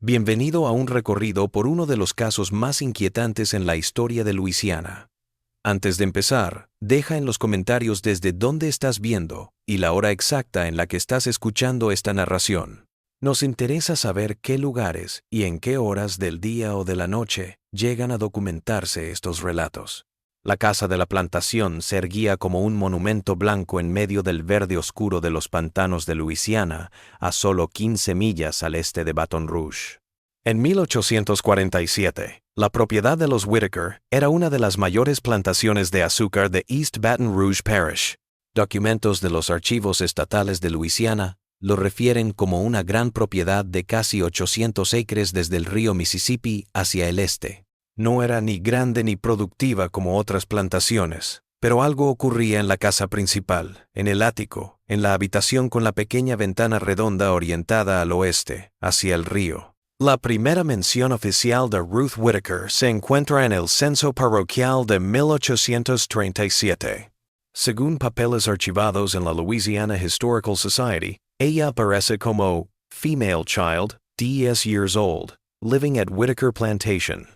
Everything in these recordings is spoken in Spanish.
Bienvenido a un recorrido por uno de los casos más inquietantes en la historia de Luisiana. Antes de empezar, deja en los comentarios desde dónde estás viendo y la hora exacta en la que estás escuchando esta narración. Nos interesa saber qué lugares y en qué horas del día o de la noche llegan a documentarse estos relatos. La casa de la plantación se erguía como un monumento blanco en medio del verde oscuro de los pantanos de Luisiana, a solo 15 millas al este de Baton Rouge. En 1847, la propiedad de los Whitaker era una de las mayores plantaciones de azúcar de East Baton Rouge Parish. Documentos de los archivos estatales de Luisiana lo refieren como una gran propiedad de casi 800 acres desde el río Mississippi hacia el este. No era ni grande ni productiva como otras plantaciones, pero algo ocurría en la casa principal, en el ático, en la habitación con la pequeña ventana redonda orientada al oeste, hacia el río. La primera mención oficial de Ruth Whitaker se encuentra en el censo parroquial de 1837. Según papeles archivados en la Louisiana Historical Society, ella aparece como female child, 10 years old, living at Whitaker Plantation.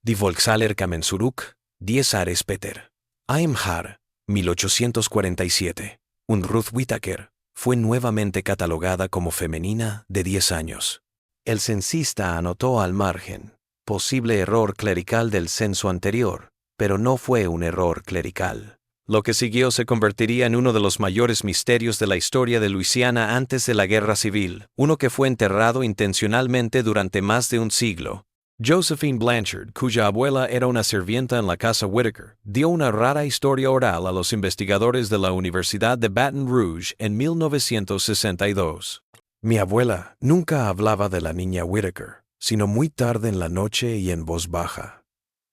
Die Volksaler Kamensuruk, 10 Ares Peter. Aemhar, 1847. Un Ruth Whitaker fue nuevamente catalogada como femenina de 10 años. El censista anotó al margen, posible error clerical del censo anterior, pero no fue un error clerical. Lo que siguió se convertiría en uno de los mayores misterios de la historia de Luisiana antes de la Guerra Civil, uno que fue enterrado intencionalmente durante más de un siglo. Josephine Blanchard, cuya abuela era una sirvienta en la casa Whitaker, dio una rara historia oral a los investigadores de la Universidad de Baton Rouge en 1962. Mi abuela nunca hablaba de la niña Whitaker, sino muy tarde en la noche y en voz baja.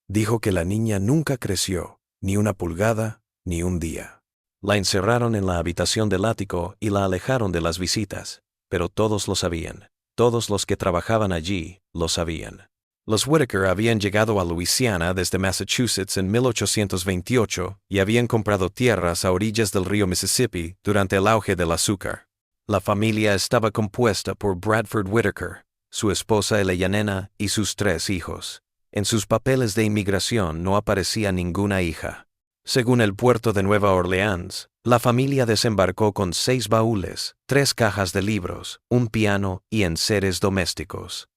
Dijo que la niña nunca creció, ni una pulgada, ni un día. La encerraron en la habitación del ático y la alejaron de las visitas, pero todos lo sabían. Todos los que trabajaban allí lo sabían. Los Whitaker habían llegado a Luisiana desde Massachusetts en 1828 y habían comprado tierras a orillas del río Mississippi durante el auge del azúcar. La familia estaba compuesta por Bradford Whitaker, su esposa Eleanor y sus 3 hijos. En sus papeles de inmigración no aparecía ninguna hija. Según el puerto de Nueva Orleans, la familia desembarcó con 6 baúles, 3 cajas de libros, un piano y enseres domésticos.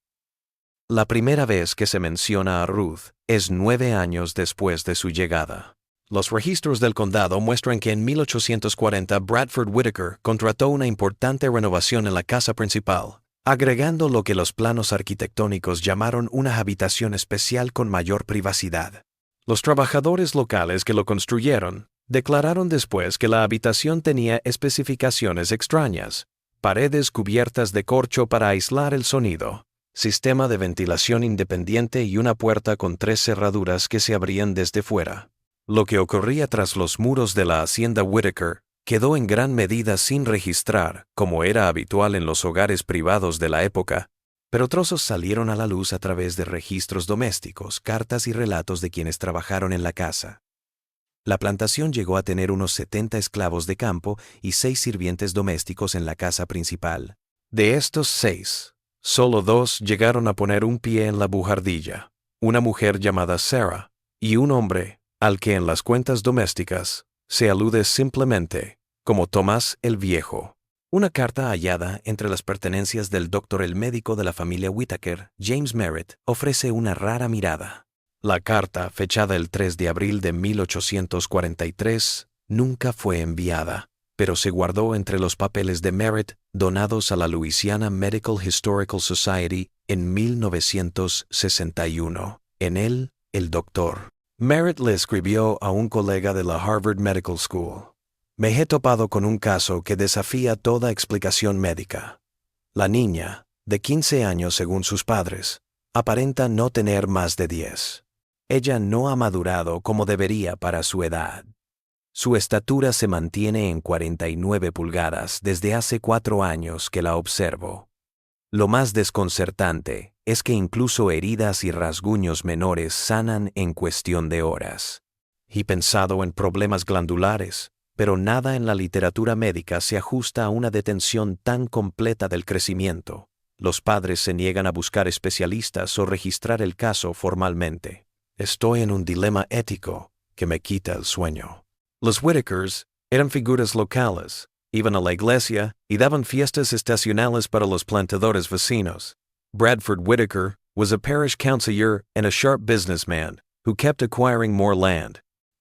La primera vez que se menciona a Ruth es 9 años después de su llegada. Los registros del condado muestran que en 1840 Bradford Whitaker contrató una importante renovación en la casa principal, agregando lo que los planos arquitectónicos llamaron una habitación especial con mayor privacidad. Los trabajadores locales que lo construyeron declararon después que la habitación tenía especificaciones extrañas: paredes cubiertas de corcho para aislar el sonido, sistema de ventilación independiente y una puerta con 3 cerraduras que se abrían desde fuera. Lo que ocurría tras los muros de la hacienda Whitaker quedó en gran medida sin registrar, como era habitual en los hogares privados de la época, pero trozos salieron a la luz a través de registros domésticos, cartas y relatos de quienes trabajaron en la casa. La plantación llegó a tener unos 70 esclavos de campo y 6 sirvientes domésticos en la casa principal. De estos 6, solo 2 llegaron a poner un pie en la bujardilla, una mujer llamada Sarah y un hombre al que en las cuentas domésticas se alude simplemente como Tomás el Viejo. Una carta hallada entre las pertenencias del doctor el médico de la familia Whitaker, James Merritt, ofrece una rara mirada. La carta, fechada el 3 de abril de 1843, nunca fue enviada, pero se guardó entre los papeles de Merritt donados a la Louisiana Medical Historical Society en 1961. En él, el doctor Merritt le escribió a un colega de la Harvard Medical School: me he topado con un caso que desafía toda explicación médica. La niña, de 15 años según sus padres, aparenta no tener más de 10. Ella no ha madurado como debería para su edad. Su estatura se mantiene en 49 pulgadas desde hace 4 años que la observo. Lo más desconcertante es que incluso heridas y rasguños menores sanan en cuestión de horas. He pensado en problemas glandulares, pero nada en la literatura médica se ajusta a una detención tan completa del crecimiento. Los padres se niegan a buscar especialistas o registrar el caso formalmente. Estoy en un dilema ético que me quita el sueño. Los Whitakers eran figuras locales, iban a la iglesia y daban fiestas estacionales para los plantadores vecinos. Bradford Whitaker was a parish councillor and a sharp businessman who kept acquiring more land.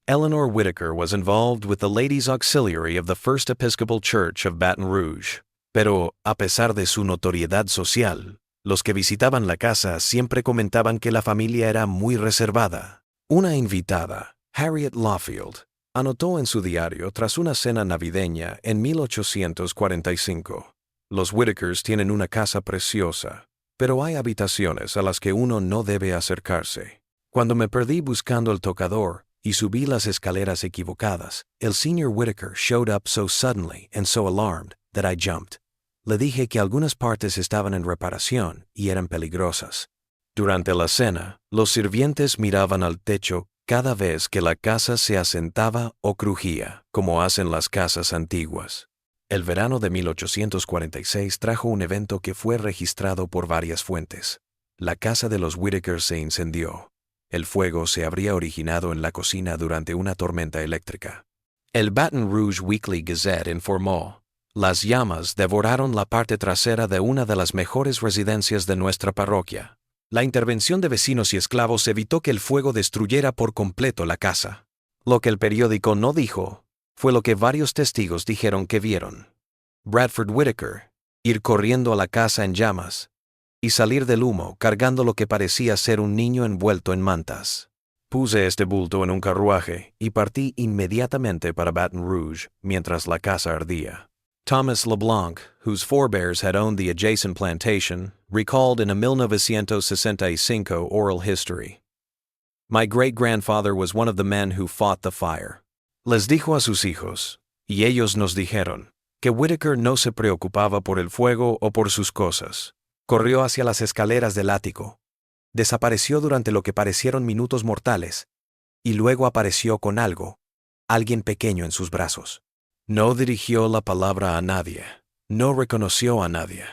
Eleanor Whitaker was involved with the Ladies' Auxiliary of the First Episcopal Church of Baton Rouge. Pero, a pesar de su notoriedad social, los que visitaban la casa siempre comentaban que la familia era muy reservada. Una invitada, Harriet Lawfield, anotó en su diario tras una cena navideña en 1845. Los Whitakers tienen una casa preciosa, pero hay habitaciones a las que uno no debe acercarse. Cuando me perdí buscando el tocador y subí las escaleras equivocadas, el Sr. Whitaker showed up so suddenly and so alarmed that I jumped. Le dije que algunas partes estaban en reparación y eran peligrosas. Durante la cena, los sirvientes miraban al techo cada vez que la casa se asentaba o crujía, como hacen las casas antiguas. El verano de 1846 trajo un evento que fue registrado por varias fuentes. La casa de los Whitakers se incendió. El fuego se habría originado en la cocina durante una tormenta eléctrica. El Baton Rouge Weekly Gazette informó: las llamas devoraron la parte trasera de una de las mejores residencias de nuestra parroquia. La intervención de vecinos y esclavos evitó que el fuego destruyera por completo la casa. Lo que el periódico no dijo fue lo que varios testigos dijeron que vieron. Bradford Whitaker ir corriendo a la casa en llamas y salir del humo cargando lo que parecía ser un niño envuelto en mantas. Puse este bulto en un carruaje y partí inmediatamente para Baton Rouge mientras la casa ardía. Thomas LeBlanc, whose forebears had owned the adjacent plantation, recalled in a 1965 oral history. My great-grandfather was one of the men who fought the fire. Les dijo a sus hijos, y ellos nos dijeron, que Whitaker no se preocupaba por el fuego o por sus cosas. Corrió hacia las escaleras del ático. Desapareció durante lo que parecieron minutos mortales, y luego apareció con algo, alguien pequeño en sus brazos. No dirigió la palabra a nadie, no reconoció a nadie.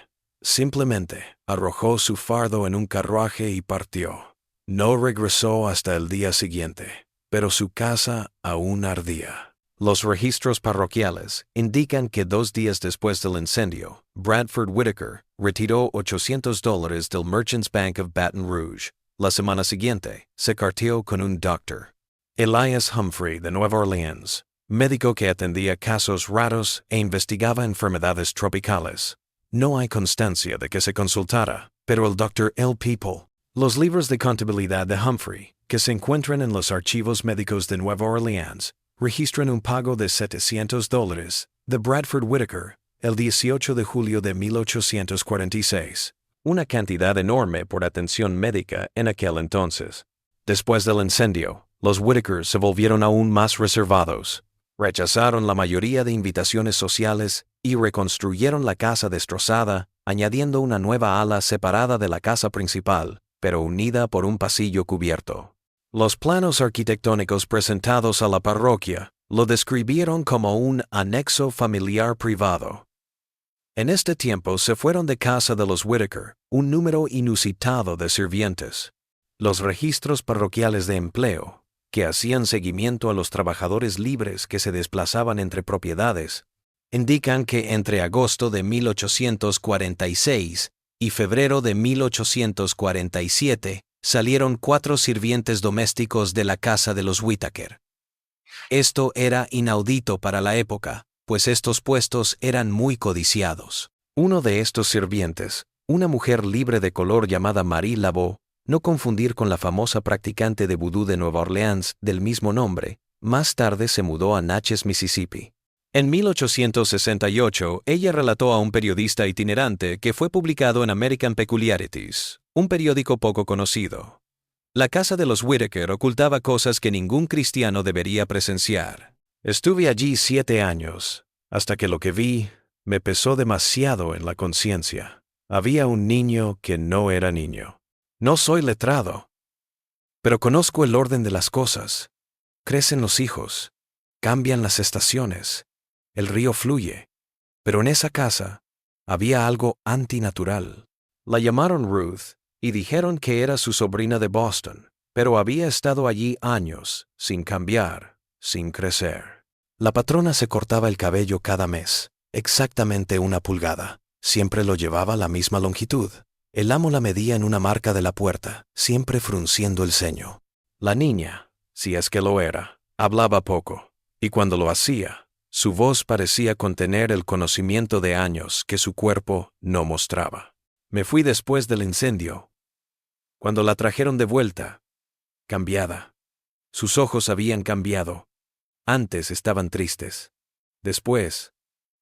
Simplemente arrojó su fardo en un carruaje y partió. No regresó hasta el día siguiente, pero su casa aún ardía. Los registros parroquiales indican que 2 días después del incendio, Bradford Whitaker retiró $800 del Merchants Bank of Baton Rouge. La semana siguiente, se carteó con un doctor, Elias Humphrey de Nueva Orleans, médico que atendía casos raros e investigaba enfermedades tropicales. No hay constancia de que se consultara, pero el Dr. L. People. Los libros de contabilidad de Humphrey, que se encuentran en los archivos médicos de Nueva Orleans, registran un pago de $700 de Bradford Whitaker el 18 de julio de 1846, una cantidad enorme por atención médica en aquel entonces. Después del incendio, los Whitakers se volvieron aún más reservados. Rechazaron la mayoría de invitaciones sociales y reconstruyeron la casa destrozada, añadiendo una nueva ala separada de la casa principal, pero unida por un pasillo cubierto. Los planos arquitectónicos presentados a la parroquia lo describieron como un anexo familiar privado. En este tiempo se fueron de casa de los Whitaker un número inusitado de sirvientes. Los registros parroquiales de empleo, que hacían seguimiento a los trabajadores libres que se desplazaban entre propiedades, indican que entre agosto de 1846 y febrero de 1847 salieron 4 sirvientes domésticos de la casa de los Whitaker. Esto era inaudito para la época, pues estos puestos eran muy codiciados. Uno de estos sirvientes, una mujer libre de color llamada Marie Laveau, no confundir con la famosa practicante de vudú de Nueva Orleans del mismo nombre, más tarde se mudó a Natchez, Mississippi. En 1868, ella relató a un periodista itinerante que fue publicado en American Peculiarities, un periódico poco conocido. La casa de los Whitaker ocultaba cosas que ningún cristiano debería presenciar. Estuve allí 7 años, hasta que lo que vi me pesó demasiado en la conciencia. Había un niño que no era niño. No soy letrado, pero conozco el orden de las cosas. Crecen los hijos, cambian las estaciones, el río fluye, pero en esa casa había algo antinatural. La llamaron Ruth, y dijeron que era su sobrina de Boston, pero había estado allí años, sin cambiar, sin crecer. La patrona se cortaba el cabello cada mes, exactamente 1 pulgada. Siempre lo llevaba a la misma longitud. El amo la medía en una marca de la puerta, siempre frunciendo el ceño. La niña, si es que lo era, hablaba poco, y cuando lo hacía, su voz parecía contener el conocimiento de años que su cuerpo no mostraba. Me fui después del incendio. Cuando la trajeron de vuelta, cambiada. Sus ojos habían cambiado. Antes estaban tristes. Después,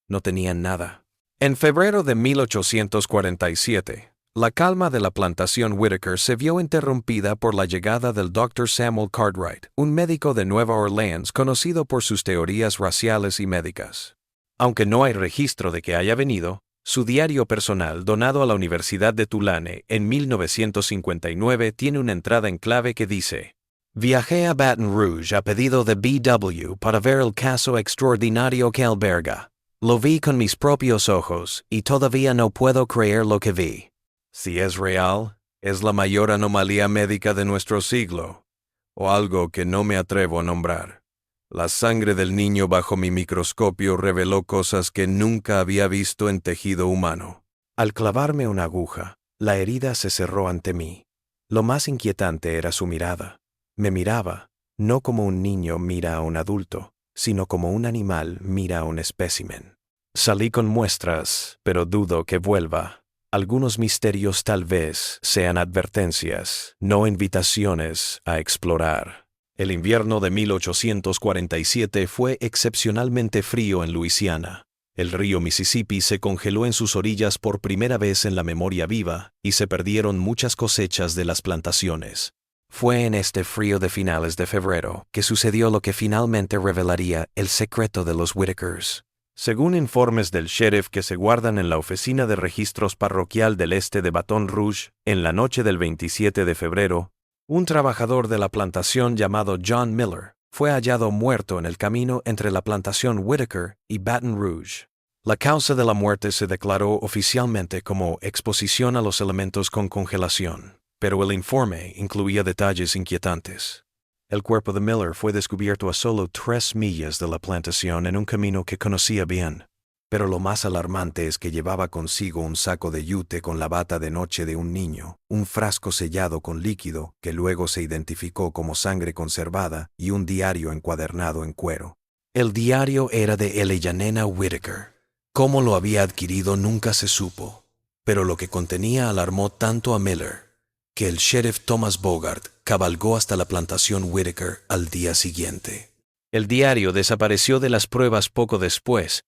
no tenían nada. En febrero de 1847, la calma de la plantación Whitaker se vio interrumpida por la llegada del Dr. Samuel Cartwright, un médico de Nueva Orleans conocido por sus teorías raciales y médicas. Aunque no hay registro de que haya venido, su diario personal, donado a la Universidad de Tulane en 1959, tiene una entrada en clave que dice: «Viajé a Baton Rouge a pedido de B.W. para ver el caso extraordinario que alberga. Lo vi con mis propios ojos y todavía no puedo creer lo que vi. Si es real, es la mayor anomalía médica de nuestro siglo, o algo que no me atrevo a nombrar. La sangre del niño bajo mi microscopio reveló cosas que nunca había visto en tejido humano». Al clavarme una aguja, la herida se cerró ante mí. Lo más inquietante era su mirada. Me miraba, no como un niño mira a un adulto, sino como un animal mira a un espécimen. Salí con muestras, pero dudo que vuelva. Algunos misterios tal vez sean advertencias, no invitaciones a explorar. El invierno de 1847 fue excepcionalmente frío en Luisiana. El río Mississippi se congeló en sus orillas por primera vez en la memoria viva y se perdieron muchas cosechas de las plantaciones. Fue en este frío de finales de febrero que sucedió lo que finalmente revelaría el secreto de los Whitakers. Según informes del sheriff que se guardan en la Oficina de Registros Parroquial del Este de Baton Rouge, en la noche del 27 de febrero, un trabajador de la plantación llamado John Miller fue hallado muerto en el camino entre la plantación Whitaker y Baton Rouge. La causa de la muerte se declaró oficialmente como exposición a los elementos con congelación, pero el informe incluía detalles inquietantes. El cuerpo de Miller fue descubierto a solo 3 millas de la plantación en un camino que conocía bien. Pero lo más alarmante es que llevaba consigo un saco de yute con la bata de noche de un niño, un frasco sellado con líquido que luego se identificó como sangre conservada y un diario encuadernado en cuero. El diario era de Eleanor Whitaker. Cómo lo había adquirido nunca se supo, pero lo que contenía alarmó tanto a Miller que el sheriff Thomas Bogart cabalgó hasta la plantación Whitaker al día siguiente. El diario desapareció de las pruebas poco después,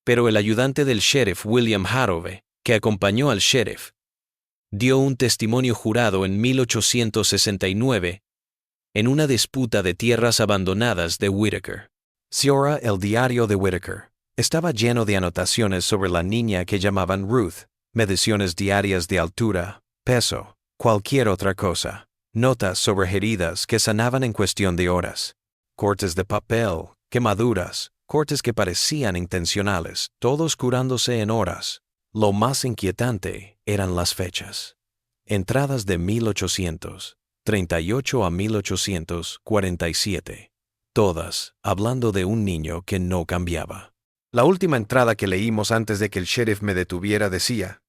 pero el ayudante del sheriff William Harrove, que acompañó al sheriff, dio un testimonio jurado en 1869 en una disputa de tierras abandonadas de Whitaker. Ahora el diario de Whitaker estaba lleno de anotaciones sobre la niña que llamaban Ruth, mediciones diarias de altura, peso, cualquier otra cosa, notas sobre heridas que sanaban en cuestión de horas, cortes de papel, quemaduras, cortes que parecían intencionales, todos curándose en horas. Lo más inquietante eran las fechas. Entradas de 1838 a 1847, todas hablando de un niño que no cambiaba. La última entrada que leímos antes de que el sheriff me detuviera decía: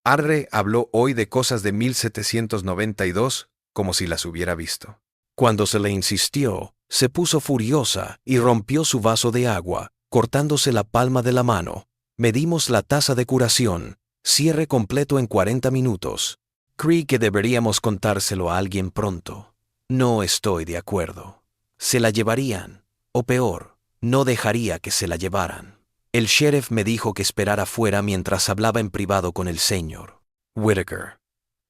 «Arre habló hoy de cosas de 1792 como si las hubiera visto». Cuando se le insistió, se puso furiosa y rompió su vaso de agua, cortándose la palma de la mano. Medimos la tasa de curación, cierre completo en 40 minutos. Creí que deberíamos contárselo a alguien pronto. No estoy de acuerdo. Se la llevarían, o peor, no dejaría que se la llevaran. El sheriff me dijo que esperara fuera mientras hablaba en privado con el señor Whitaker.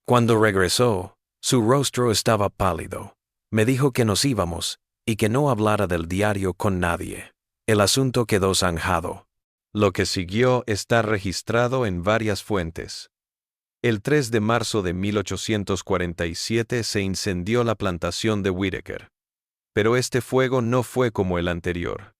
Cuando regresó, su rostro estaba pálido. Me dijo que nos íbamos y que no hablara del diario con nadie. El asunto quedó zanjado. Lo que siguió está registrado en varias fuentes. El 3 de marzo de 1847 se incendió la plantación de Whitaker. Pero este fuego no fue como el anterior.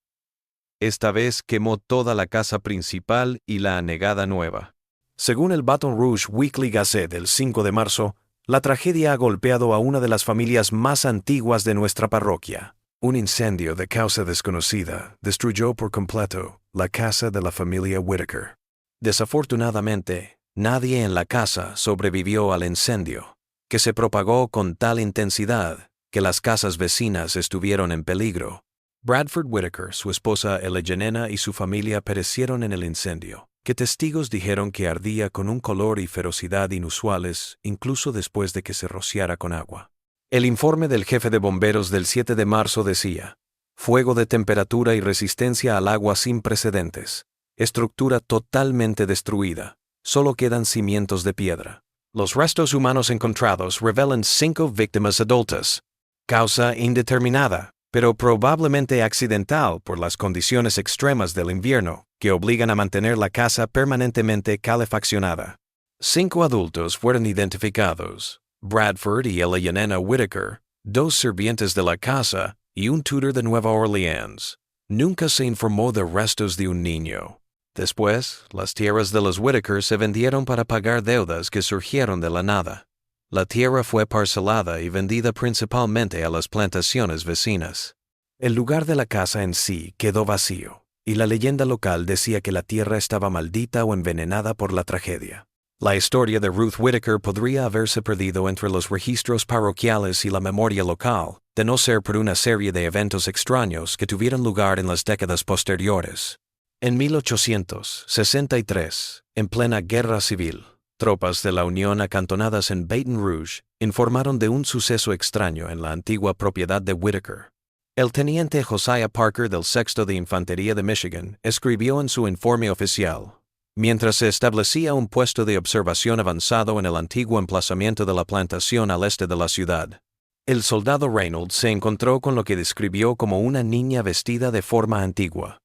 Esta vez quemó toda la casa principal y la anegada nueva. Según el Baton Rouge Weekly Gazette del 5 de marzo, la tragedia ha golpeado a una de las familias más antiguas de nuestra parroquia. Un incendio de causa desconocida destruyó por completo la casa de la familia Whitaker. Desafortunadamente, nadie en la casa sobrevivió al incendio, que se propagó con tal intensidad que las casas vecinas estuvieron en peligro. Bradford Whitaker, su esposa Elegenena y su familia perecieron en el incendio, que testigos dijeron que ardía con un color y ferocidad inusuales incluso después de que se rociara con agua. El informe del jefe de bomberos del 7 de marzo decía: fuego de temperatura y resistencia al agua sin precedentes, estructura totalmente destruida, solo quedan cimientos de piedra. Los restos humanos encontrados revelan 5 víctimas adultas. Causa indeterminada, pero probablemente accidental por las condiciones extremas del invierno, que obligan a mantener la casa permanentemente calefaccionada. 5 adultos fueron identificados: Bradford y Elegenena Whitaker, 2 sirvientes de la casa y un tutor de Nueva Orleans. Nunca se informó de restos de un niño. Después, las tierras de los Whitaker se vendieron para pagar deudas que surgieron de la nada. La tierra fue parcelada y vendida principalmente a las plantaciones vecinas. El lugar de la casa en sí quedó vacío, y la leyenda local decía que la tierra estaba maldita o envenenada por la tragedia. La historia de Ruth Whitaker podría haberse perdido entre los registros parroquiales y la memoria local, de no ser por una serie de eventos extraños que tuvieron lugar en las décadas posteriores. En 1863, en plena guerra civil, tropas de la Unión acantonadas en Baton Rouge informaron de un suceso extraño en la antigua propiedad de Whitaker. El teniente Josiah Parker del 6º de Infantería de Michigan escribió en su informe oficial: mientras se establecía un puesto de observación avanzado en el antiguo emplazamiento de la plantación al este de la ciudad, el soldado Reynolds se encontró con lo que describió como una niña vestida de forma antigua.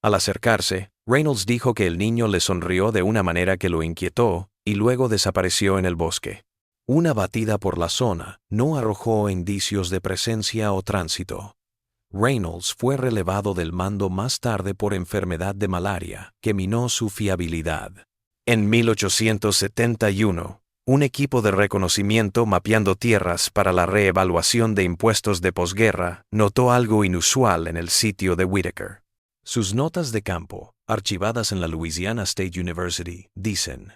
Al acercarse, Reynolds dijo que el niño le sonrió de una manera que lo inquietó y luego desapareció en el bosque. Una batida por la zona no arrojó indicios de presencia o tránsito. Reynolds fue relevado del mando más tarde por enfermedad de malaria, que minó su fiabilidad. En 1871, un equipo de reconocimiento mapeando tierras para la reevaluación de impuestos de posguerra notó algo inusual en el sitio de Whitaker. Sus notas de campo, archivadas en la Louisiana State University, dicen: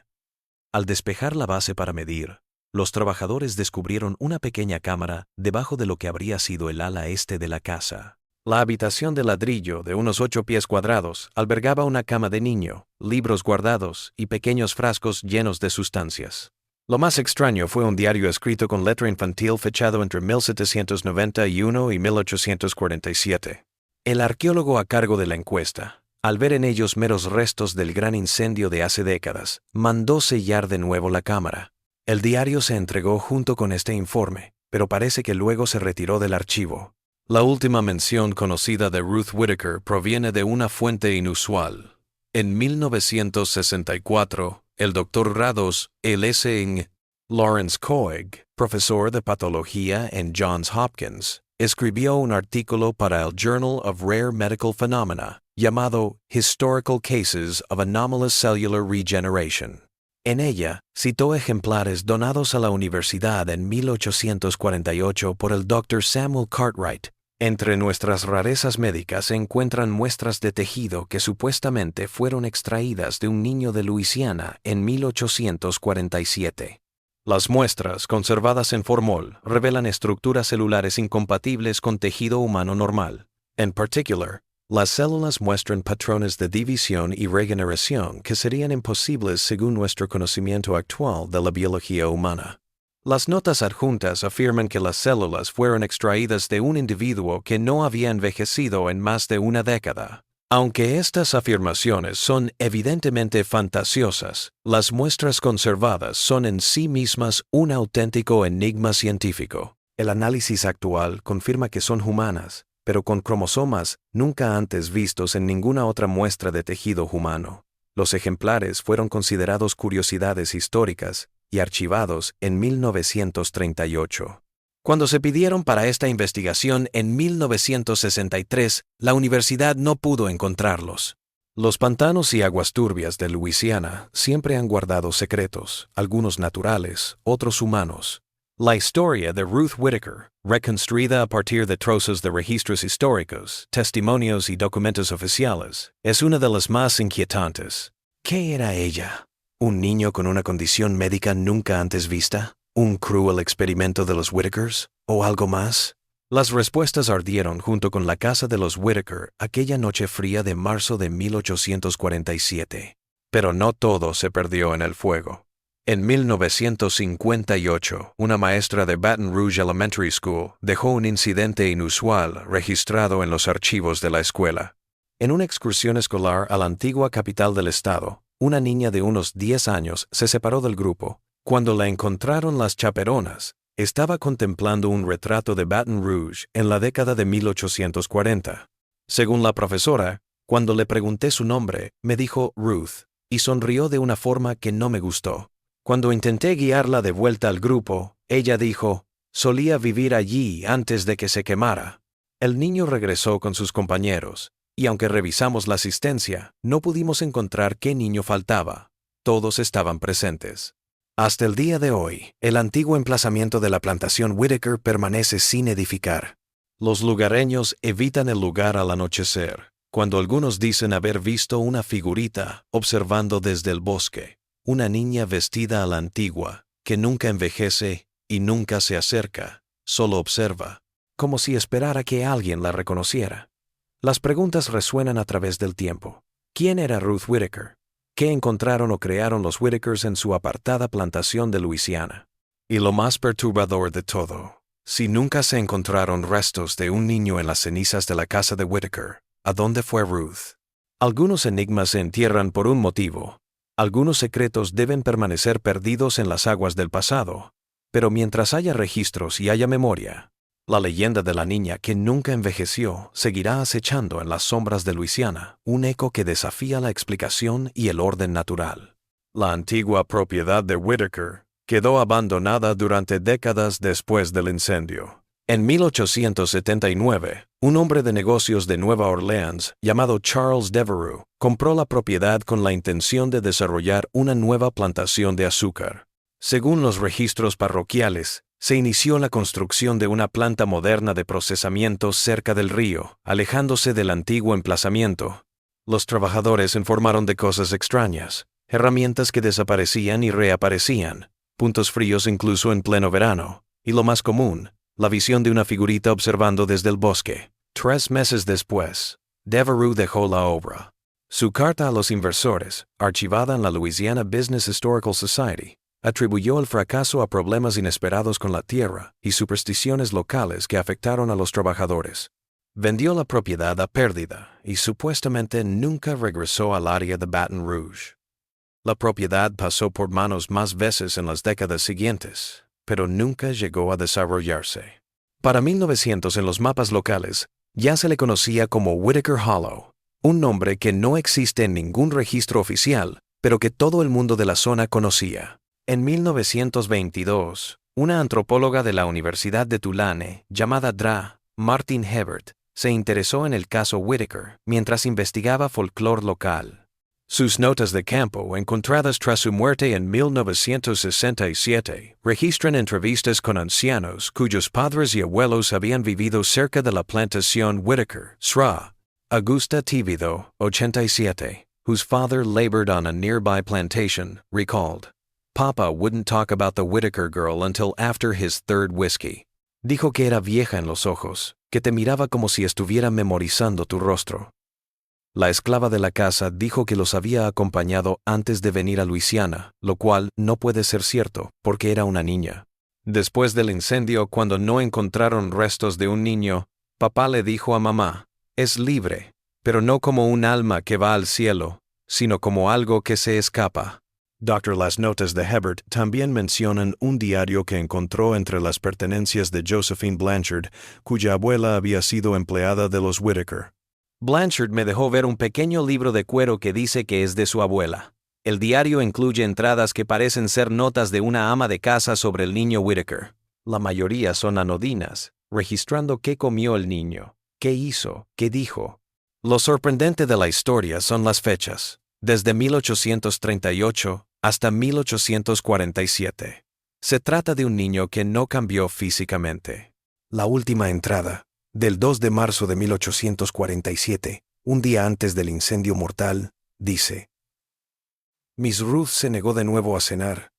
al despejar la base para medir, los trabajadores descubrieron una pequeña cámara debajo de lo que habría sido el ala este de la casa. La habitación de ladrillo de unos 8 pies cuadrados albergaba una cama de niño, libros guardados y pequeños frascos llenos de sustancias. Lo más extraño fue un diario escrito con letra infantil fechado entre 1791 y 1847. El arqueólogo a cargo de la encuesta, al ver en ellos meros restos del gran incendio de hace décadas, mandó sellar de nuevo la cámara. El diario se entregó junto con este informe, pero parece que luego se retiró del archivo. La última mención conocida de Ruth Whitaker proviene de una fuente inusual. En 1964, el Dr. Rados L. Lawrence Coig, profesor de patología en Johns Hopkins, escribió un artículo para el Journal of Rare Medical Phenomena, llamado Historical Cases of Anomalous Cellular Regeneration. En ella, citó ejemplares donados a la universidad en 1848 por el Dr. Samuel Cartwright. Entre nuestras rarezas médicas se encuentran muestras de tejido que supuestamente fueron extraídas de un niño de Luisiana en 1847. Las muestras, conservadas en formol, revelan estructuras celulares incompatibles con tejido humano normal. En particular, las células muestran patrones de división y regeneración que serían imposibles según nuestro conocimiento actual de la biología humana. Las notas adjuntas afirman que las células fueron extraídas de un individuo que no había envejecido en más de una década. Aunque estas afirmaciones son evidentemente fantasiosas, las muestras conservadas son en sí mismas un auténtico enigma científico. El análisis actual confirma que son humanas, pero con cromosomas nunca antes vistos en ninguna otra muestra de tejido humano. Los ejemplares fueron considerados curiosidades históricas y archivados en 1938. Cuando se pidieron para esta investigación en 1963, la universidad no pudo encontrarlos. Los pantanos y aguas turbias de Luisiana siempre han guardado secretos, algunos naturales, otros humanos. La historia de Ruth Whittaker, reconstruida a partir de trozos de registros históricos, testimonios y documentos oficiales, es una de las más inquietantes. ¿Qué era ella? ¿Un niño con una condición médica nunca antes vista? ¿Un cruel experimento de los Whittakers? ¿O algo más? Las respuestas ardieron junto con la casa de los Whittaker aquella noche fría de marzo de 1847. Pero no todo se perdió en el fuego. En 1958, una maestra de Baton Rouge Elementary School dejó un incidente inusual registrado en los archivos de la escuela. En una excursión escolar a la antigua capital del estado, una niña de unos 10 años se separó del grupo. Cuando la encontraron las chaperonas, estaba contemplando un retrato de Baton Rouge en la década de 1840. Según la profesora, cuando le pregunté su nombre, me dijo Ruth, y sonrió de una forma que no me gustó. Cuando intenté guiarla de vuelta al grupo, ella dijo, solía vivir allí antes de que se quemara. El niño regresó con sus compañeros, y aunque revisamos la asistencia, no pudimos encontrar qué niño faltaba. Todos estaban presentes. Hasta el día de hoy, el antiguo emplazamiento de la plantación Whittaker permanece sin edificar. Los lugareños evitan el lugar al anochecer, cuando algunos dicen haber visto una figurita observando desde el bosque. Una niña vestida a la antigua, que nunca envejece y nunca se acerca, solo observa, como si esperara que alguien la reconociera. Las preguntas resuenan a través del tiempo. ¿Quién era Ruth Whittaker? ¿Qué encontraron o crearon los Whittakers en su apartada plantación de Luisiana? Y lo más perturbador de todo, si nunca se encontraron restos de un niño en las cenizas de la casa de Whittaker, ¿a dónde fue Ruth? Algunos enigmas se entierran por un motivo. Algunos secretos deben permanecer perdidos en las aguas del pasado, pero mientras haya registros y haya memoria, la leyenda de la niña que nunca envejeció seguirá acechando en las sombras de Luisiana, un eco que desafía la explicación y el orden natural. La antigua propiedad de Whittaker quedó abandonada durante décadas después del incendio. En 1879, un hombre de negocios de Nueva Orleans llamado Charles Devereux compró la propiedad con la intención de desarrollar una nueva plantación de azúcar. Según los registros parroquiales, se inició la construcción de una planta moderna de procesamiento cerca del río, alejándose del antiguo emplazamiento. Los trabajadores informaron de cosas extrañas, herramientas que desaparecían y reaparecían, puntos fríos incluso en pleno verano, y lo más común, la visión de una figurita observando desde el bosque. 3 meses después, Devereux dejó la obra. Su carta a los inversores, archivada en la Louisiana Business Historical Society, atribuyó el fracaso a problemas inesperados con la tierra y supersticiones locales que afectaron a los trabajadores. Vendió la propiedad a pérdida y supuestamente nunca regresó al área de Baton Rouge. La propiedad pasó por manos más veces en las décadas siguientes, pero nunca llegó a desarrollarse. Para 1900 en los mapas locales, ya se le conocía como Whittaker Hollow, un nombre que no existe en ningún registro oficial, pero que todo el mundo de la zona conocía. En 1922, una antropóloga de la Universidad de Tulane, llamada Dra. Martin Hebert, se interesó en el caso Whittaker mientras investigaba folclore local. Sus notas de campo, encontradas tras su muerte en 1967, registran entrevistas con ancianos cuyos padres y abuelos habían vivido cerca de la plantación Whittaker, Sra. Augusta Tívido, 87, whose father labored on a nearby plantation, recalled. Papa wouldn't talk about the Whittaker girl until after his third whiskey. Dijo que era vieja en los ojos, que te miraba como si estuviera memorizando tu rostro. La esclava de la casa dijo que los había acompañado antes de venir a Luisiana, lo cual no puede ser cierto, porque era una niña. Después del incendio, cuando no encontraron restos de un niño, papá le dijo a mamá, es libre, pero no como un alma que va al cielo, sino como algo que se escapa. Dr. Las notas de Hebert también mencionan un diario que encontró entre las pertenencias de Josephine Blanchard, cuya abuela había sido empleada de los Whittaker. Blanchard me dejó ver un pequeño libro de cuero que dice que es de su abuela. El diario incluye entradas que parecen ser notas de una ama de casa sobre el niño Whittaker. La mayoría son anodinas, registrando qué comió el niño, qué hizo, qué dijo. Lo sorprendente de la historia son las fechas, desde 1838 hasta 1847. Se trata de un niño que no cambió físicamente. La última entrada, del 2 de marzo de 1847, un día antes del incendio mortal, dice: Miss Ruth se negó de nuevo a cenar.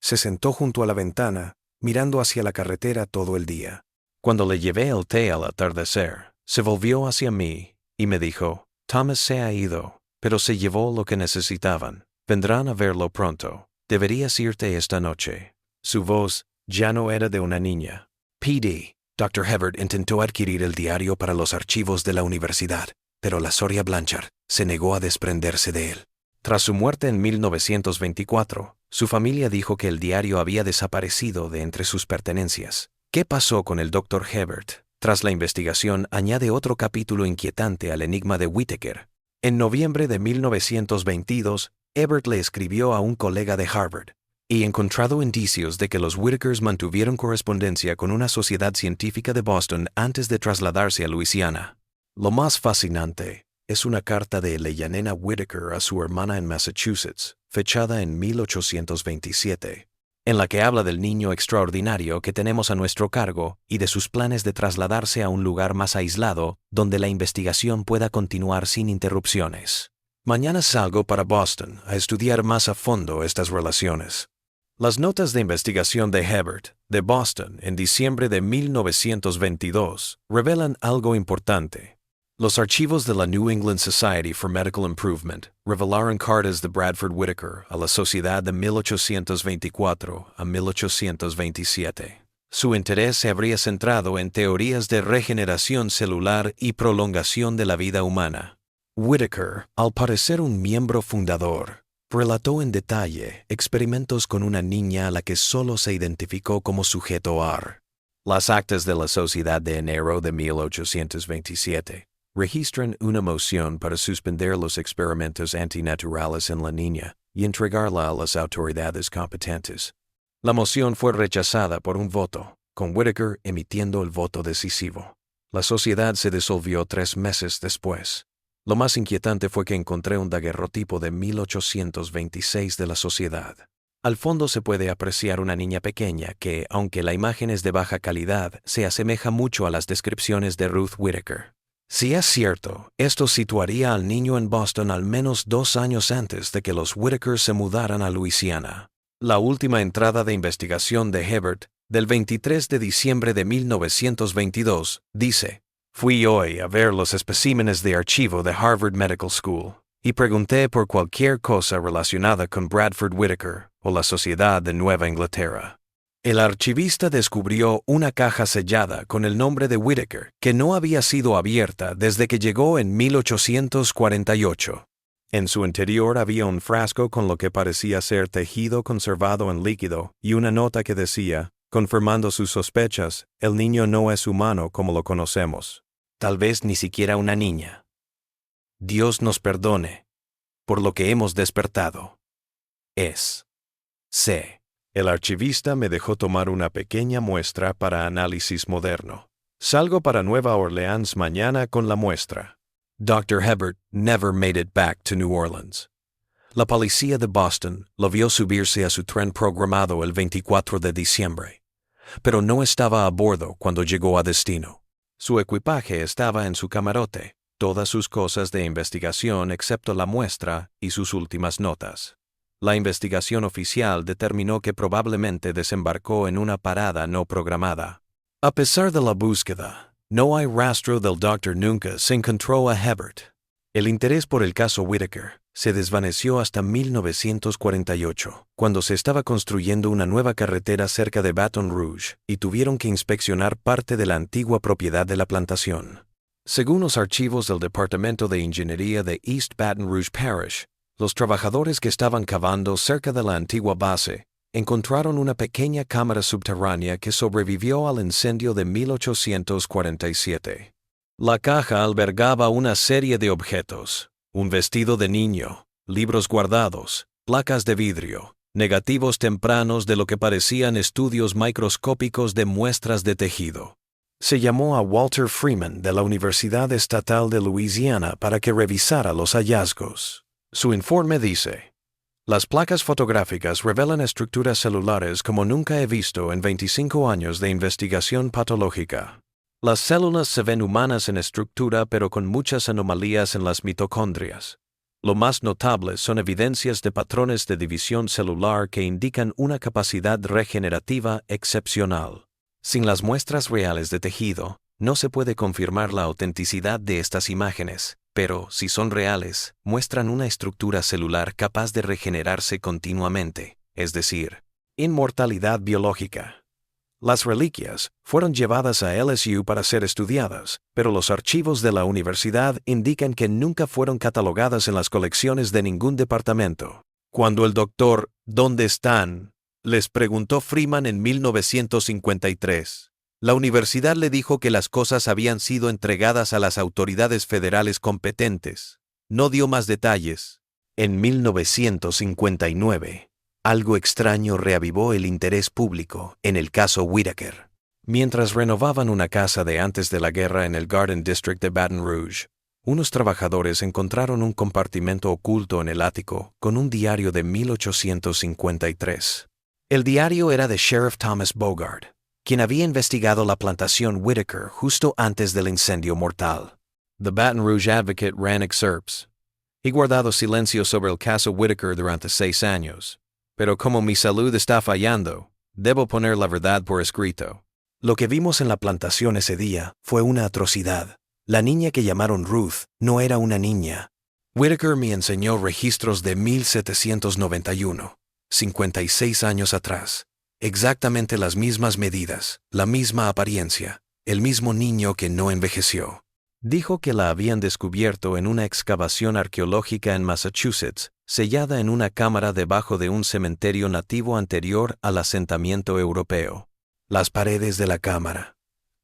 Se sentó junto a la ventana, mirando hacia la carretera todo el día. Cuando le llevé el té al atardecer, se volvió hacia mí y me dijo: Thomas se ha ido, pero se llevó lo que necesitaban. Vendrán a verlo pronto. Deberías irte esta noche. Su voz ya no era de una niña. P.D. Dr. Hibbert intentó adquirir el diario para los archivos de la universidad, pero la Soria Blanchard se negó a desprenderse de él. Tras su muerte en 1924, su familia dijo que el diario había desaparecido de entre sus pertenencias. ¿Qué pasó con el Dr. Hibbert? Tras la investigación, añade otro capítulo inquietante al enigma de Whittaker. En noviembre de 1922, Hibbert le escribió a un colega de Harvard y encontrado indicios de que los Whittakers mantuvieron correspondencia con una sociedad científica de Boston antes de trasladarse a Luisiana. Lo más fascinante es una carta de Eleanor Whittaker a su hermana en Massachusetts, fechada en 1827, en la que habla del niño extraordinario que tenemos a nuestro cargo y de sus planes de trasladarse a un lugar más aislado donde la investigación pueda continuar sin interrupciones. Mañana salgo para Boston a estudiar más a fondo estas relaciones. Las notas de investigación de Hibbert, de Boston, en diciembre de 1922, revelan algo importante. Los archivos de la New England Society for Medical Improvement revelaron cartas de Bradford Whittaker a la sociedad de 1824 a 1827. Su interés se habría centrado en teorías de regeneración celular y prolongación de la vida humana. Whittaker, al parecer un miembro fundador, relató en detalle experimentos con una niña a la que solo se identificó como sujeto AR. Las actas de la sociedad de enero de 1827 registran una moción para suspender los experimentos antinaturales en la niña y entregarla a las autoridades competentes. La moción fue rechazada por un voto, con Whittaker emitiendo el voto decisivo. La sociedad se disolvió 3 meses después. Lo más inquietante fue que encontré un daguerrotipo de 1826 de la sociedad. Al fondo se puede apreciar una niña pequeña que, aunque la imagen es de baja calidad, se asemeja mucho a las descripciones de Ruth Whittaker. Si es cierto, esto situaría al niño en Boston al menos 2 años antes de que los Whittaker se mudaran a Luisiana. La última entrada de investigación de Hibbert, del 23 de diciembre de 1922, dice: Fui hoy a ver los especímenes de archivo de Harvard Medical School y pregunté por cualquier cosa relacionada con Bradford Whittaker o la Sociedad de Nueva Inglaterra. El archivista descubrió una caja sellada con el nombre de Whittaker que no había sido abierta desde que llegó en 1848. En su interior había un frasco con lo que parecía ser tejido conservado en líquido y una nota que decía, confirmando sus sospechas: el niño no es humano como lo conocemos. Tal vez ni siquiera una niña. Dios nos perdone por lo que hemos despertado. C. El archivista me dejó tomar una pequeña muestra para análisis moderno. Salgo para Nueva Orleans mañana con la muestra. Dr. Hibbert never made it back to New Orleans. La policía de Boston lo vio subirse a su tren programado el 24 de diciembre, pero no estaba a bordo cuando llegó a destino. Su equipaje estaba en su camarote, todas sus cosas de investigación excepto la muestra y sus últimas notas. La investigación oficial determinó que probablemente desembarcó en una parada no programada. A pesar de la búsqueda, no hay rastro del doctor. Nunca se encontró a Hibbert. El interés por el caso Whittaker se desvaneció hasta 1948, cuando se estaba construyendo una nueva carretera cerca de Baton Rouge y tuvieron que inspeccionar parte de la antigua propiedad de la plantación. Según los archivos del Departamento de Ingeniería de East Baton Rouge Parish, los trabajadores que estaban cavando cerca de la antigua base encontraron una pequeña cámara subterránea que sobrevivió al incendio de 1847. La caja albergaba una serie de objetos: un vestido de niño, libros guardados, placas de vidrio, negativos tempranos de lo que parecían estudios microscópicos de muestras de tejido. Se llamó a Walter Freeman de la Universidad Estatal de Luisiana para que revisara los hallazgos. Su informe dice: las placas fotográficas revelan estructuras celulares como nunca he visto en 25 años de investigación patológica. Las células se ven humanas en estructura pero con muchas anomalías en las mitocondrias. Lo más notable son evidencias de patrones de división celular que indican una capacidad regenerativa excepcional. Sin las muestras reales de tejido, no se puede confirmar la autenticidad de estas imágenes, pero, si son reales, muestran una estructura celular capaz de regenerarse continuamente, es decir, inmortalidad biológica. Las reliquias fueron llevadas a LSU para ser estudiadas, pero los archivos de la universidad indican que nunca fueron catalogadas en las colecciones de ningún departamento. Cuando el doctor ¿dónde están?, les preguntó Freeman en 1953, la universidad le dijo que las cosas habían sido entregadas a las autoridades federales competentes. No dio más detalles. En 1959, algo extraño reavivó el interés público en el caso Whitaker. Mientras renovaban una casa de antes de la guerra en el Garden District de Baton Rouge, unos trabajadores encontraron un compartimento oculto en el ático con un diario de 1853. El diario era de Sheriff Thomas Bogard, quien había investigado la plantación Whitaker justo antes del incendio mortal. The Baton Rouge Advocate ran excerpts. He guardado silencio sobre el caso Whitaker durante 6 años, pero como mi salud está fallando, debo poner la verdad por escrito. Lo que vimos en la plantación ese día fue una atrocidad. La niña que llamaron Ruth no era una niña. Whitaker me enseñó registros de 1791. 56 años atrás, exactamente las mismas medidas, la misma apariencia, el mismo niño que no envejeció. Dijo que la habían descubierto en una excavación arqueológica en Massachusetts, sellada en una cámara debajo de un cementerio nativo anterior al asentamiento europeo. Las paredes de la cámara,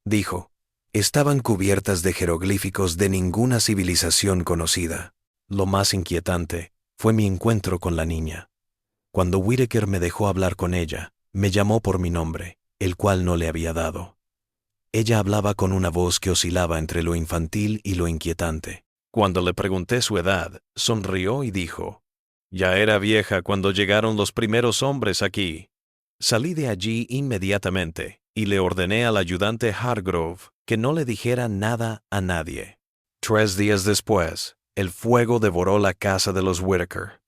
dijo, estaban cubiertas de jeroglíficos de ninguna civilización conocida. Lo más inquietante fue mi encuentro con la niña. Cuando Whitaker me dejó hablar con ella, me llamó por mi nombre, el cual no le había dado. Ella hablaba con una voz que oscilaba entre lo infantil y lo inquietante. Cuando le pregunté su edad, sonrió y dijo, «Ya era vieja cuando llegaron los primeros hombres aquí». Salí de allí inmediatamente y le ordené al ayudante Hargrove que no le dijera nada a nadie. 3 días después, el fuego devoró la casa de los Whitaker.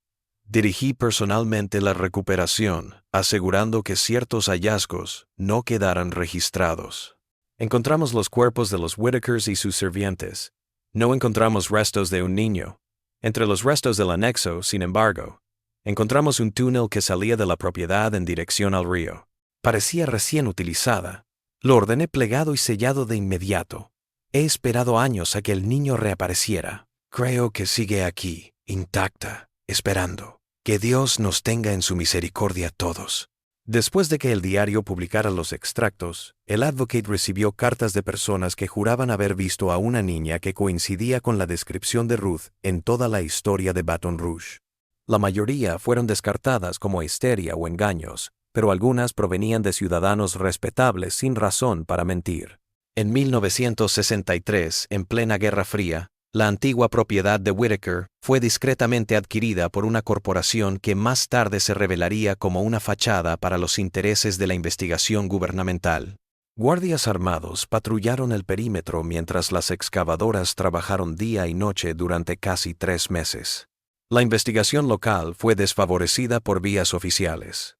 Dirigí personalmente la recuperación, asegurando que ciertos hallazgos no quedaran registrados. Encontramos los cuerpos de los Whitakers y sus sirvientes. No encontramos restos de un niño. Entre los restos del anexo, sin embargo, encontramos un túnel que salía de la propiedad en dirección al río. Parecía recién utilizada. Lo ordené plegado y sellado de inmediato. He esperado años a que el niño reapareciera. Creo que sigue aquí, intacta, esperando. Que Dios nos tenga en su misericordia a todos. Después de que el diario publicara los extractos, el Advocate recibió cartas de personas que juraban haber visto a una niña que coincidía con la descripción de Ruth en toda la historia de Baton Rouge. La mayoría fueron descartadas como histeria o engaños, pero algunas provenían de ciudadanos respetables sin razón para mentir. En 1963, en plena Guerra Fría, la antigua propiedad de Whitaker fue discretamente adquirida por una corporación que más tarde se revelaría como una fachada para los intereses de la investigación gubernamental. Guardias armados patrullaron el perímetro mientras las excavadoras trabajaron día y noche durante casi 3 meses. La investigación local fue desfavorecida por vías oficiales.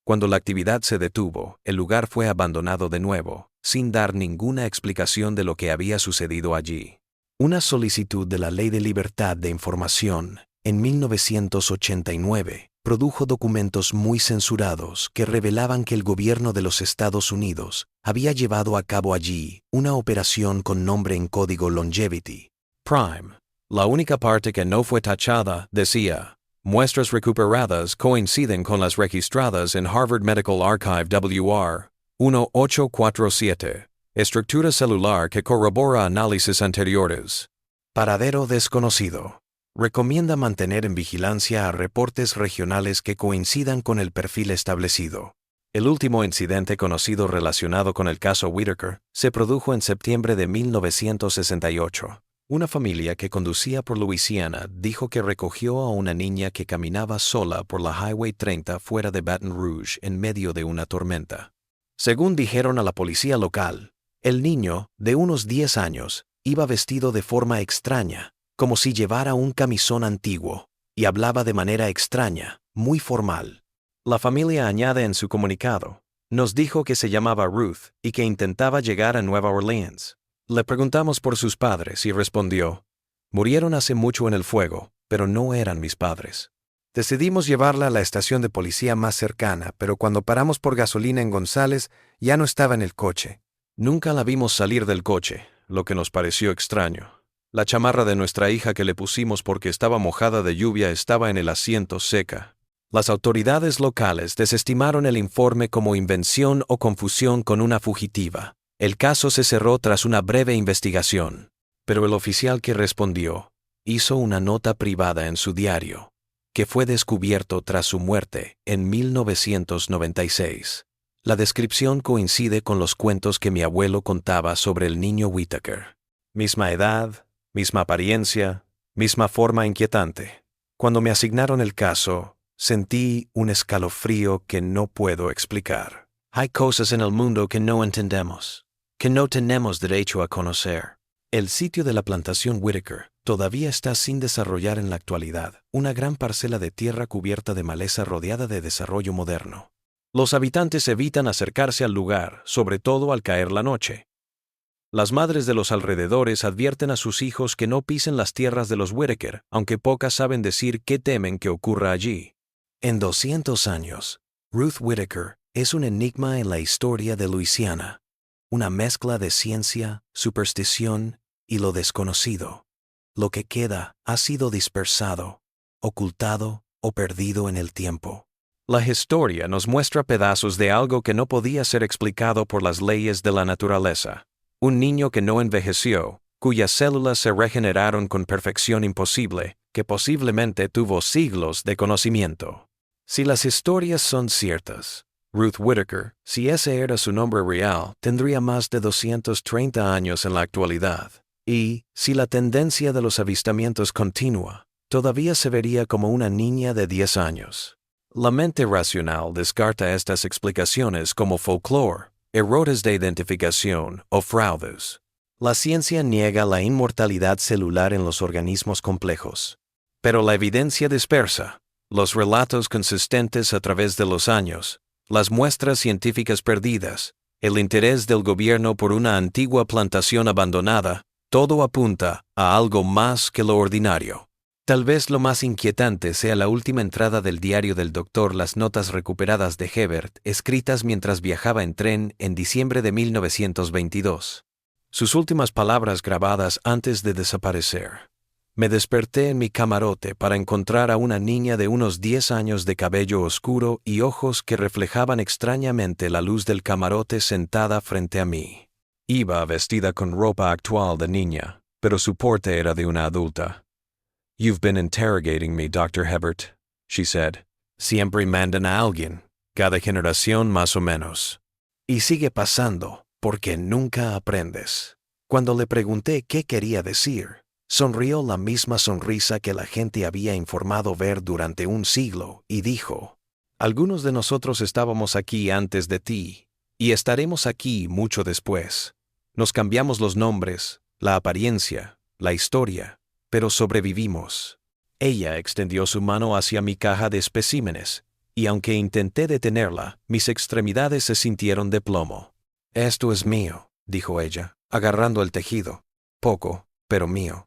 Cuando la actividad se detuvo, el lugar fue abandonado de nuevo, sin dar ninguna explicación de lo que había sucedido allí. Una solicitud de la Ley de Libertad de Información, en 1989, produjo documentos muy censurados que revelaban que el gobierno de los Estados Unidos había llevado a cabo allí una operación con nombre en código Longevity. Prime. La única parte que no fue tachada decía, muestras recuperadas coinciden con las registradas en Harvard Medical Archive WR 1847. Estructura celular que corrobora análisis anteriores. Paradero desconocido. Recomienda mantener en vigilancia a reportes regionales que coincidan con el perfil establecido. El último incidente conocido relacionado con el caso Whitaker se produjo en septiembre de 1968. Una familia que conducía por Luisiana dijo que recogió a una niña que caminaba sola por la Highway 30 fuera de Baton Rouge en medio de una tormenta. Según dijeron a la policía local, el niño, de unos 10 años, iba vestido de forma extraña, como si llevara un camisón antiguo, y hablaba de manera extraña, muy formal. La familia añade en su comunicado, nos dijo que se llamaba Ruth y que intentaba llegar a Nueva Orleans. Le preguntamos por sus padres y respondió, murieron hace mucho en el fuego, pero no eran mis padres. Decidimos llevarla a la estación de policía más cercana, pero cuando paramos por gasolina en González, ya no estaba en el coche. Nunca la vimos salir del coche, lo que nos pareció extraño. La chamarra de nuestra hija que le pusimos porque estaba mojada de lluvia estaba en el asiento seca. Las autoridades locales desestimaron el informe como invención o confusión con una fugitiva. El caso se cerró tras una breve investigación, pero el oficial que respondió hizo una nota privada en su diario, que fue descubierto tras su muerte en 1996. La descripción coincide con los cuentos que mi abuelo contaba sobre el niño Whitaker. Misma edad, misma apariencia, misma forma inquietante. Cuando me asignaron el caso, sentí un escalofrío que no puedo explicar. Hay cosas en el mundo que no entendemos, que no tenemos derecho a conocer. El sitio de la plantación Whitaker todavía está sin desarrollar en la actualidad, una gran parcela de tierra cubierta de maleza rodeada de desarrollo moderno. Los habitantes evitan acercarse al lugar, sobre todo al caer la noche. Las madres de los alrededores advierten a sus hijos que no pisen las tierras de los Whitaker, aunque pocas saben decir qué temen que ocurra allí. En 200 años, Ruth Whitaker es un enigma en la historia de Luisiana, una mezcla de ciencia, superstición y lo desconocido. Lo que queda ha sido dispersado, ocultado o perdido en el tiempo. La historia nos muestra pedazos de algo que no podía ser explicado por las leyes de la naturaleza. Un niño que no envejeció, cuyas células se regeneraron con perfección imposible, que posiblemente tuvo siglos de conocimiento. Si las historias son ciertas, Ruth Whitaker, si ese era su nombre real, tendría más de 230 años en la actualidad. Y, si la tendencia de los avistamientos continúa, todavía se vería como una niña de 10 años. La mente racional descarta estas explicaciones como folclore, errores de identificación o fraudes. La ciencia niega la inmortalidad celular en los organismos complejos. Pero la evidencia dispersa, los relatos consistentes a través de los años, las muestras científicas perdidas, el interés del gobierno por una antigua plantación abandonada, todo apunta a algo más que lo ordinario. Tal vez lo más inquietante sea la última entrada del diario del doctor, las notas recuperadas de Hebert, escritas mientras viajaba en tren en diciembre de 1922. Sus últimas palabras grabadas antes de desaparecer. Me desperté en mi camarote para encontrar a una niña de unos 10 años de cabello oscuro y ojos que reflejaban extrañamente la luz del camarote sentada frente a mí. Iba vestida con ropa actual de niña, pero su porte era de una adulta. You've been interrogating me, Dr. Hebert, she said. Siempre mandan a alguien, cada generación más o menos. Y sigue pasando, porque nunca aprendes. Cuando le pregunté qué quería decir, sonrió la misma sonrisa que la gente había informado ver durante un siglo y dijo, algunos de nosotros estábamos aquí antes de ti, y estaremos aquí mucho después. Nos cambiamos los nombres, la apariencia, la historia, pero sobrevivimos. Ella extendió su mano hacia mi caja de especímenes, y aunque intenté detenerla, mis extremidades se sintieron de plomo. Esto es mío, dijo ella, agarrando el tejido. Poco, pero mío.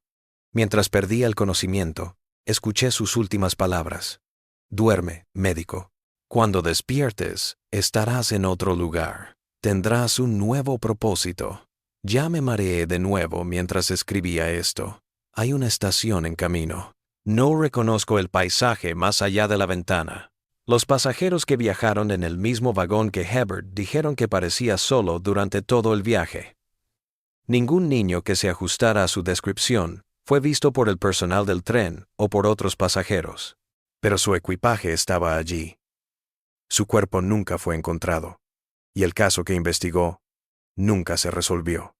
Mientras perdía el conocimiento, escuché sus últimas palabras. Duerme, médico. Cuando despiertes, estarás en otro lugar. Tendrás un nuevo propósito. Ya me mareé de nuevo mientras escribía esto. Hay una estación en camino. No reconozco el paisaje más allá de la ventana. Los pasajeros que viajaron en el mismo vagón que Hebert dijeron que parecía solo durante todo el viaje. Ningún niño que se ajustara a su descripción fue visto por el personal del tren o por otros pasajeros. Pero su equipaje estaba allí. Su cuerpo nunca fue encontrado. Y el caso que investigó nunca se resolvió.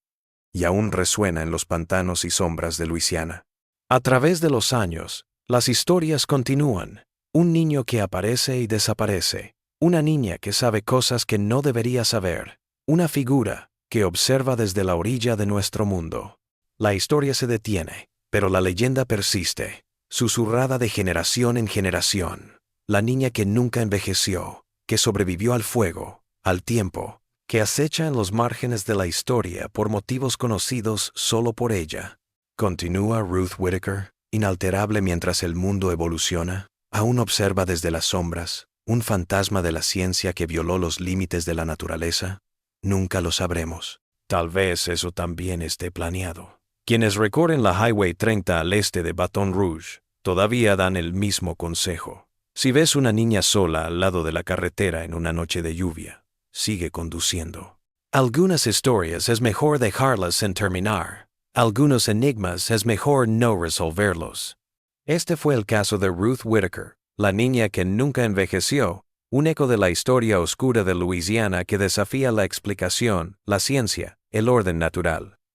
Y aún resuena en los pantanos y sombras de Luisiana. A través de los años, las historias continúan. Un niño que aparece y desaparece. Una niña que sabe cosas que no debería saber. Una figura que observa desde la orilla de nuestro mundo. La historia se detiene, pero la leyenda persiste, susurrada de generación en generación. La niña que nunca envejeció, que sobrevivió al fuego, al tiempo, que acecha en los márgenes de la historia por motivos conocidos solo por ella. Continúa Ruth Whittaker, inalterable mientras el mundo evoluciona. Aún observa desde las sombras, un fantasma de la ciencia que violó los límites de la naturaleza. Nunca lo sabremos. Tal vez eso también esté planeado. Quienes recorren la Highway 30 al este de Baton Rouge todavía dan el mismo consejo. Si ves una niña sola al lado de la carretera en una noche de lluvia, sigue conduciendo. Algunas historias es mejor dejarlas sin terminar. Algunos enigmas es mejor no resolverlos. Este fue el caso de Ruth Whittaker, la niña que nunca envejeció, un eco de la historia oscura de Luisiana que desafía la explicación, la ciencia, el orden natural.